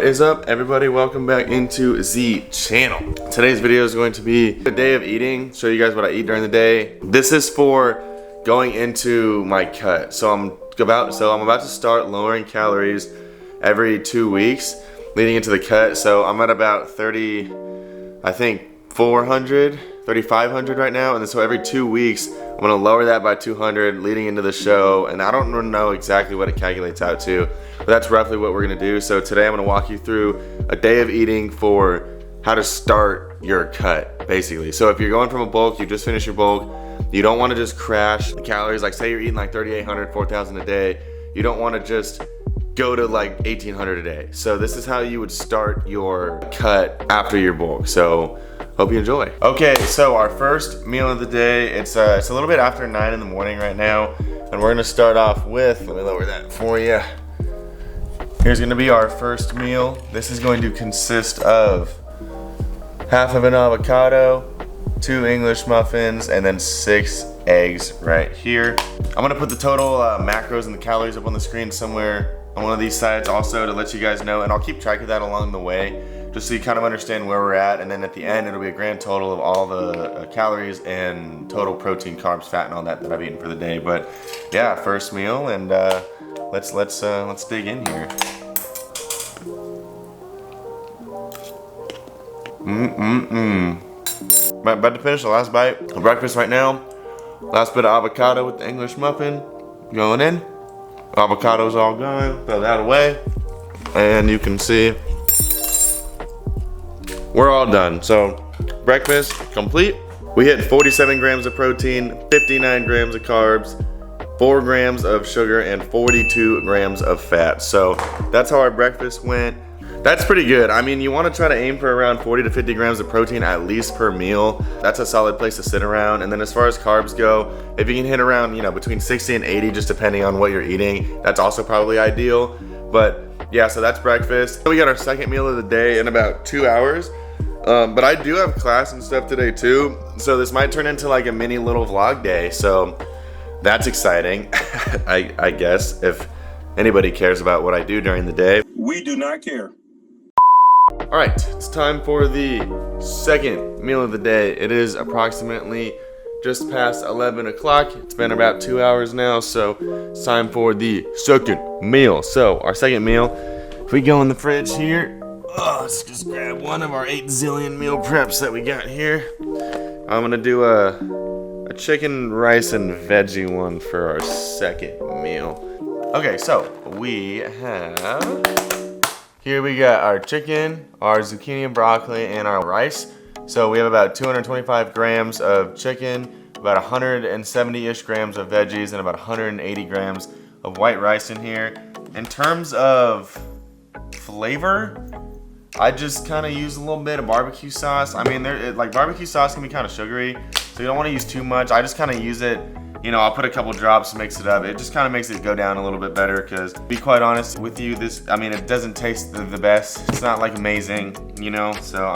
is up, everybody? Welcome back into the channel. Today's video is going to be a day of eating, show you guys what I eat during the day. This is for going into my cut. So I'm about to start lowering calories every 2 weeks leading into the cut. So I'm at about 3,500 right now, and then so every 2 weeks I'm gonna lower that by 200 leading into the show, and I don't know exactly what it calculates out to, but that's roughly what we're gonna do. So today I'm gonna walk you through a day of eating for how to start your cut, basically. So if you're going from a bulk, you just finished your bulk, you don't wanna just crash the calories. Like say you're eating like 3,800, 4,000 a day, you don't wanna just go to like 1,800 a day. So this is how you would start your cut after your bulk. So hope you enjoy. Okay, so our first meal of the day, it's a little bit after 9 in the morning right now, and we're gonna start off with, let me lower that for you. Here's gonna be our first meal. This is going to consist of half of an avocado, 2 English muffins, and then 6 eggs right here. I'm gonna put the total macros and the calories up on the screen somewhere on one of these sides also to let you guys know, and I'll keep track of that along the way, just so you kind of understand where we're at, and then at the end it'll be a grand total of all the calories and total protein, carbs, fat, and all that I've eaten for the day. But yeah, first meal, and let's dig in here. About to finish the last bite of breakfast right now. Last bit of avocado with the English muffin going in. Avocado's all gone. Throw that away, and you can see we're all done. So breakfast complete. We hit 47 grams of protein, 59 grams of carbs, 4 grams of sugar, and 42 grams of fat. So that's how our breakfast went. That's pretty good. I mean, you want to try to aim for around 40 to 50 grams of protein at least per meal. That's a solid place to sit around. And then as far as carbs go, if you can hit around, between 60 and 80, just depending on what you're eating, that's also probably ideal. But yeah, so that's breakfast. We got our second meal of the day in about 2 hours. But I do have class and stuff today too, so this might turn into like a mini little vlog day, so that's exciting. I guess, if anybody cares about what I do during the day. We do not care. Alright, it's time for the second meal of the day. It is approximately just past 11 o'clock. It's been about 2 hours now, so it's time for the second meal. So our second meal, if we go in the fridge here, let's just grab one of our 8 zillion meal preps that we got here. I'm gonna do a chicken, rice, and veggie one for our second meal. Okay, so we have, here we got our chicken, our zucchini and broccoli, and our rice. So we have about 225 grams of chicken, about 170-ish grams of veggies, and about 180 grams of white rice in here. In terms of flavor, I just kind of use a little bit of barbecue sauce. I mean, like barbecue sauce can be kind of sugary, so you don't want to use too much. I just kind of use it, I'll put a couple drops to mix it up. It just kind of makes it go down a little bit better, because to be quite honest with you, it doesn't taste the best. It's not like amazing, so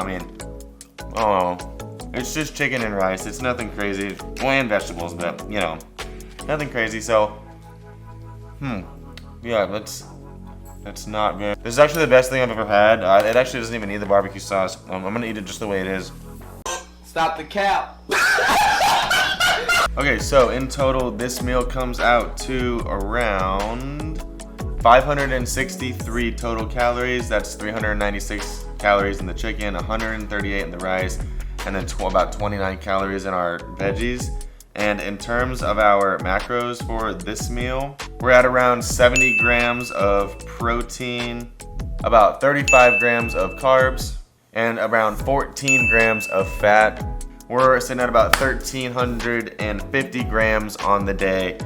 it's just chicken and rice. It's nothing crazy. Well, and vegetables, but nothing crazy. So, yeah, that's not good. This is actually the best thing I've ever had. It actually doesn't even need the barbecue sauce. I'm gonna eat it just the way it is. Stop the cap. Okay, so in total, this meal comes out to around 563 total calories. That's 396 calories in the chicken, 138 in the rice, and then about 29 calories in our veggies. And in terms of our macros for this meal, we're at around 70 grams of protein, about 35 grams of carbs, and around 14 grams of fat. We're sitting at about 1,350 grams on the day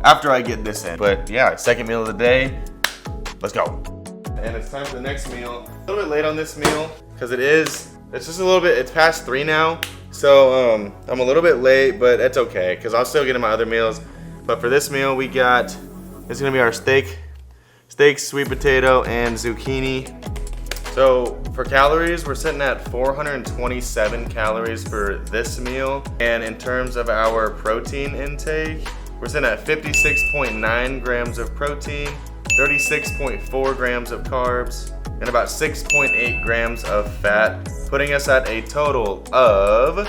after I get this in. But yeah, second meal of the day, let's go. And it's time for the next meal. A little bit late on this meal, because it's just a little bit, it's past 3 now. So I'm a little bit late, but it's okay, because I'll still get in my other meals. But for this meal, we got, it's gonna be our steak, sweet potato, and zucchini. So for calories, we're sitting at 427 calories for this meal. And in terms of our protein intake, we're sitting at 56.9 grams of protein, 36.4 grams of carbs, and about 6.8 grams of fat, putting us at a total of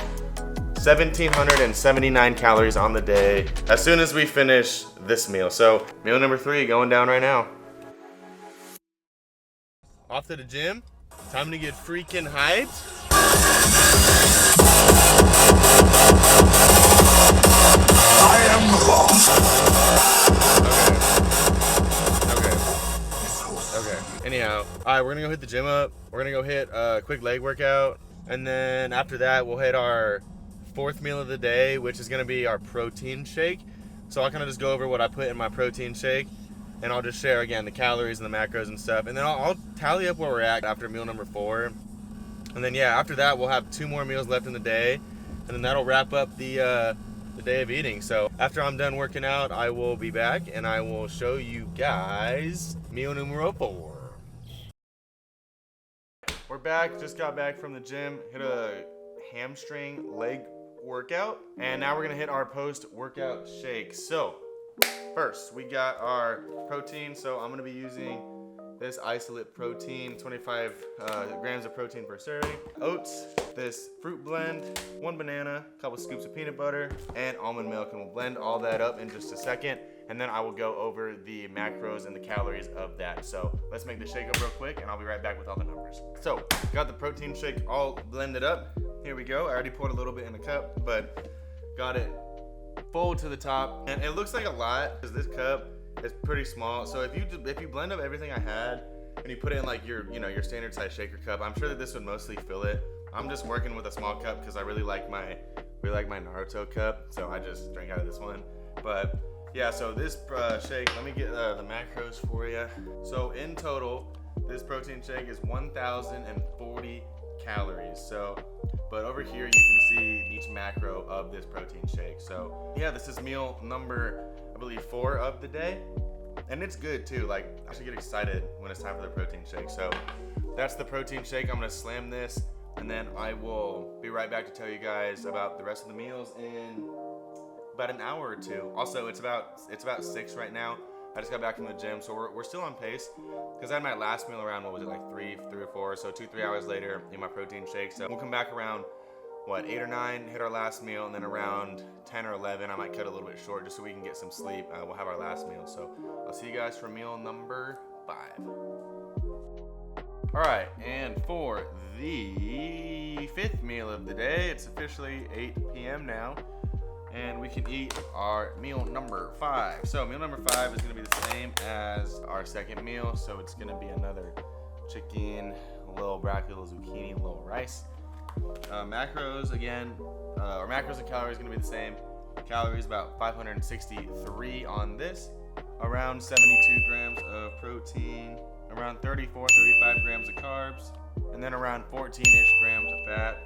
1,779 calories on the day as soon as we finish this meal. So meal number 3 going down right now. Off to the gym. Time to get freaking hyped. I am the boss. Okay. Anyhow, all right, we're gonna go hit the gym up. We're gonna go hit a quick leg workout, and then after that, we'll hit our 4th meal of the day, which is gonna be our protein shake. So I'll kind of just go over what I put in my protein shake, and I'll just share again the calories and the macros and stuff, and then I'll tally up where we're at after meal number 4, and then yeah, after that we'll have 2 more meals left in the day, and then that'll wrap up the day of eating. So after I'm done working out, I will be back and I will show you guys meal numero 4. We're back, just got back from the gym, hit a hamstring leg workout, and now we're gonna hit our post-workout shake. So first, we got our protein. So I'm gonna be using this isolate protein, 25 grams of protein per serving. Oats, this fruit blend, 1 banana, a couple scoops of peanut butter, and almond milk, and we'll blend all that up in just a second. And then I will go over the macros and the calories of that. So let's make the shake up real quick, and I'll be right back with all the numbers. So got the protein shake all blended up. Here we go. I already poured a little bit in the cup, but got it full to the top, and it looks like a lot because this cup is pretty small. So if you blend up everything I had and you put it in like your standard size shaker cup, I'm sure that this would mostly fill it. I'm just working with a small cup because I really like my Naruto cup, so I just drank out of this one. But yeah, so this shake, let me get the macros for you. So in total, this protein shake is 1,040 calories. So, but over here you can see each macro of this protein shake. So yeah, this is meal number, I believe, 4 of the day, and it's good too. Like, I should get excited when it's time for the protein shake. So that's the protein shake. I'm gonna slam this, and then I will be right back to tell you guys about the rest of the meals in about an hour or 2. Also, it's about 6 right now. I just got back from the gym, so we're still on pace because I had my last meal around, what was it, like 3 or 4, so 2-3 hours later in my protein shake. So we'll come back around 8 or 9, hit our last meal, and then around 10 or 11 I might cut a little bit short just so we can get some sleep. We'll have our last meal. So I'll see you guys for meal number 5. All right, and for the 5th meal of the day, it's officially 8 p.m. now, and we can eat our meal number 5. So meal number 5 is gonna be the same as our 2nd meal. So it's gonna be another chicken, a little broccoli, a little zucchini, a little rice. Macros again, our macros and calories gonna be the same. Calories about 563 on this, around 72 grams of protein, around 34-35 grams of carbs, and then around 14-ish grams of fat.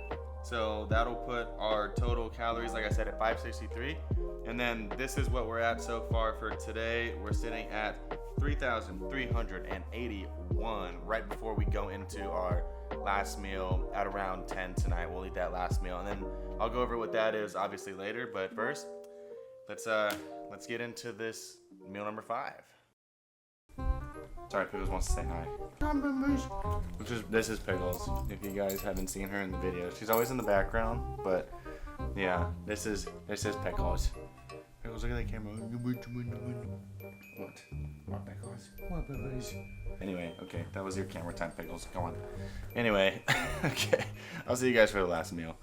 So that'll put our total calories, like I said, at 563. And then this is what we're at so far for today. We're sitting at 3,381 right before we go into our last meal at around 10 tonight. We'll eat that last meal, and then I'll go over what that is obviously later. But first, let's get into this meal number 5. Sorry, Pickles wants to say hi. This is Pickles. If you guys haven't seen her in the video, she's always in the background. But yeah, this is Pickles. Pickles, look at the camera. What Pickles? Anyway, okay, that was your camera time, Pickles. Go on. Anyway, okay, I'll see you guys for the last meal.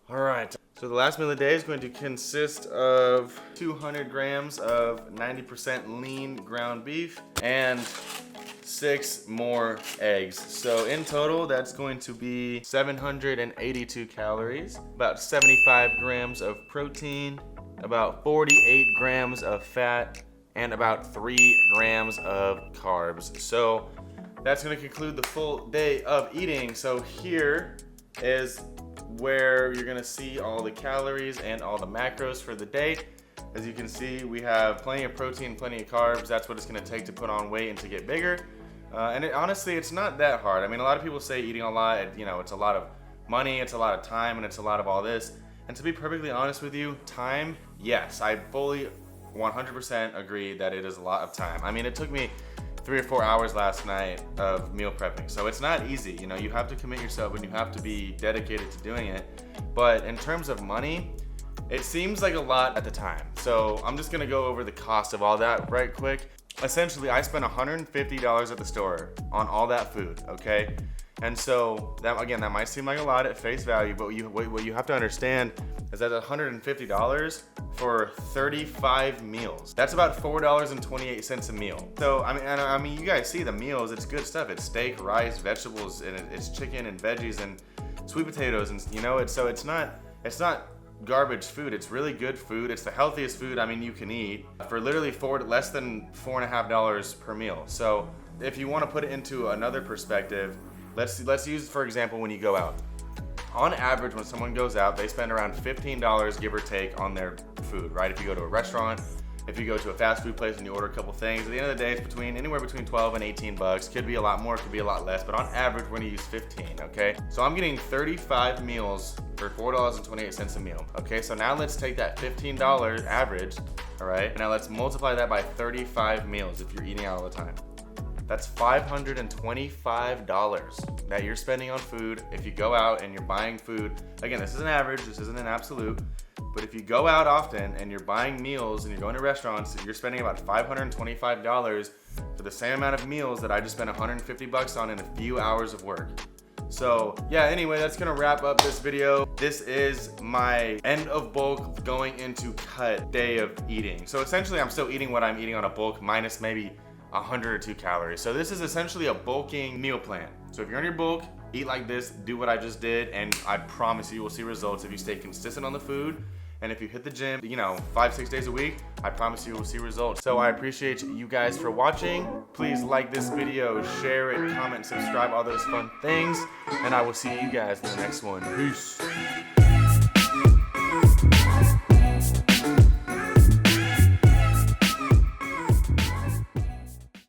All right. So the last meal of the day is going to consist of 200 grams of 90% lean ground beef and 6 more eggs. So in total, that's going to be 782 calories, about 75 grams of protein, about 48 grams of fat, and about 3 grams of carbs. So that's going to conclude the full day of eating. So here is where you're gonna see all the calories and all the macros for the day. As you can see, we have plenty of protein, plenty of carbs. That's what it's gonna take to put on weight and to get bigger. And honestly, it's not that hard. I mean, a lot of people say eating a lot, it's a lot of money, it's a lot of time, and it's a lot of all this. And to be perfectly honest with you, time, yes, I fully 100% agree that it is a lot of time. I mean, it took me 3 or 4 hours last night of meal prepping. So it's not easy, you know, you have to commit yourself and you have to be dedicated to doing it. But in terms of money, it seems like a lot at the time. So I'm just gonna go over the cost of all that right quick. Essentially, I spent $150 at the store on all that food, okay? And so that, again, that might seem like a lot at face value, but what you have to understand is that $150 for 35 meals. That's about $4.28 a meal. So I mean, you guys see the meals. It's good stuff. It's steak, rice, vegetables, and it's chicken and veggies and sweet potatoes, and you know, it's not garbage food. It's really good food. It's the healthiest food, I mean, you can eat for literally less than $4.50 per meal. So if you want to put it into another perspective, let's use, for example, when you go out. On average, when someone goes out, they spend around $15, give or take, on their food, right? If you go to a restaurant, if you go to a fast food place and you order a couple things, at the end of the day, it's anywhere between 12 and 18 bucks. Could be a lot more, could be a lot less, but on average, we're gonna use 15, okay? So I'm getting 35 meals for $4.28 a meal, okay? So now let's take that $15 average, all right? Now let's multiply that by 35 meals if you're eating out all the time. That's $525 that you're spending on food if you go out and you're buying food. Again, this is an average, this isn't an absolute, but if you go out often and you're buying meals and you're going to restaurants, you're spending about $525 for the same amount of meals that I just spent $150 on in a few hours of work. So yeah, anyway, that's gonna wrap up this video. This is my end of bulk going into cut day of eating. So essentially I'm still eating what I'm eating on a bulk minus maybe 100 or 2 calories. So this is essentially a bulking meal plan. So if you're on your bulk, eat like this, do what I just did, and I promise you will see results if you stay consistent on the food. And if you hit the gym, you know, 5-6 days a week, I promise you will see results. So I appreciate you guys for watching. Please like this video, share it, comment, subscribe, all those fun things. And I will see you guys in the next one. Peace.